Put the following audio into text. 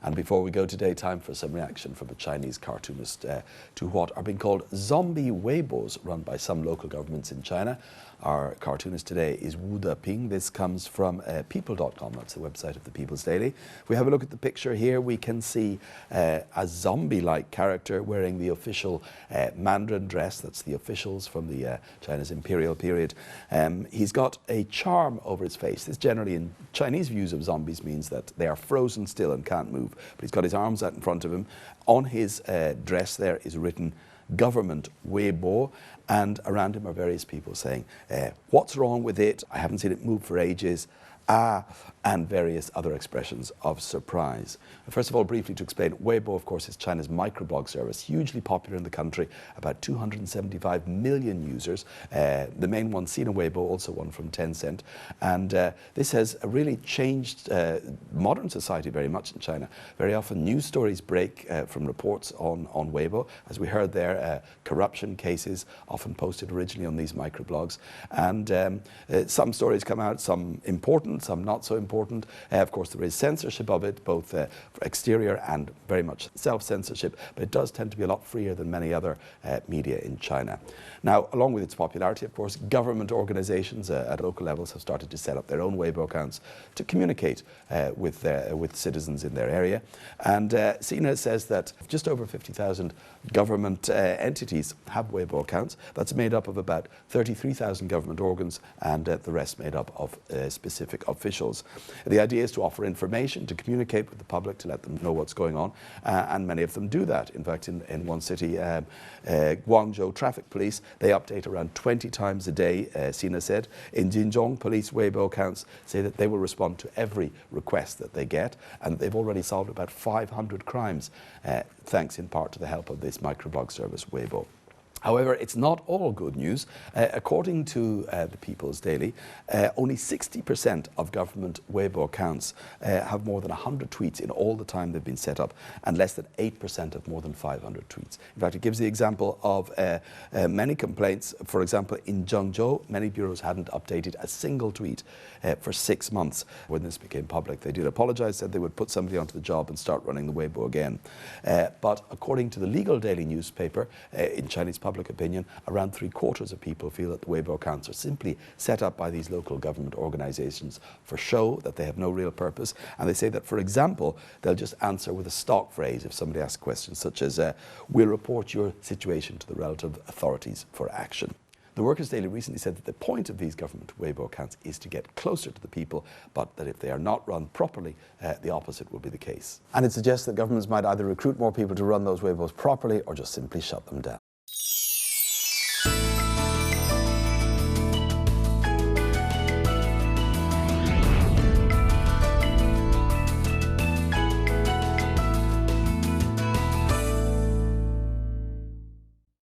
And before we go today, time for some reaction from a Chinese cartoonist to what are being called zombie Weibos run by some local governments in China. Our cartoonist today is Wu Deping. This comes from people.com, that's the website of the People's Daily. If we have a look at the picture here, we can see a zombie-like character wearing the official Mandarin dress. That's the officials from the China's imperial period. He's got a charm over his face. This generally in Chinese views of zombies means that they are frozen still and can't move. But he's got his arms out in front of him. On his dress there is written Government Weibo, and around him are various people saying, what's wrong with it? I haven't seen it move for ages. And various other expressions of surprise. First of all, briefly to explain, Weibo, of course, is China's microblog service, hugely popular in the country, about 275 million users. The main one, Sina Weibo, also one from Tencent. And this has really changed modern society very much in China. Very often news stories break from reports on Weibo. As we heard there, corruption cases often posted originally on these microblogs. And some stories come out, some important, some not so important. Of course, there is censorship of it, both for exterior and very much self-censorship, but it does tend to be a lot freer than many other media in China. Now, along with its popularity, of course, government organizations at local levels have started to set up their own Weibo accounts to communicate with citizens in their area. And Sina says that just over 50,000 government entities have Weibo accounts. That's made up of about 33,000 government organs and the rest made up of specific officials. The idea is to offer information, to communicate with the public, to let them know what's going on, and many of them do that. In fact, in one city, Guangzhou Traffic Police, they update around 20 times a day, Sina said. In Jinzhong, police Weibo accounts say that they will respond to every request that they get, and they've already solved about 500 crimes, thanks in part to the help of this microblog service Weibo. However, it's not all good news. According to the People's Daily, only 60% of government Weibo accounts have more than 100 tweets in all the time they've been set up, and less than 8% have more than 500 tweets. In fact, it gives the example of many complaints. For example, in Zhengzhou, many bureaus hadn't updated a single tweet for 6 months. When this became public, they did apologize, said they would put somebody onto the job and start running the Weibo again. But according to the legal daily newspaper, in Chinese public opinion, around 3/4 of people feel that the Weibo accounts are simply set up by these local government organizations for show, that they have no real purpose. And they say that, for example, they'll just answer with a stock phrase if somebody asks questions such as, we'll report your situation to the relative authorities for action. The Workers' Daily recently said that the point of these government Weibo accounts is to get closer to the people, but that if they are not run properly, the opposite will be the case. And it suggests that governments might either recruit more people to run those Weibos properly or just simply shut them down.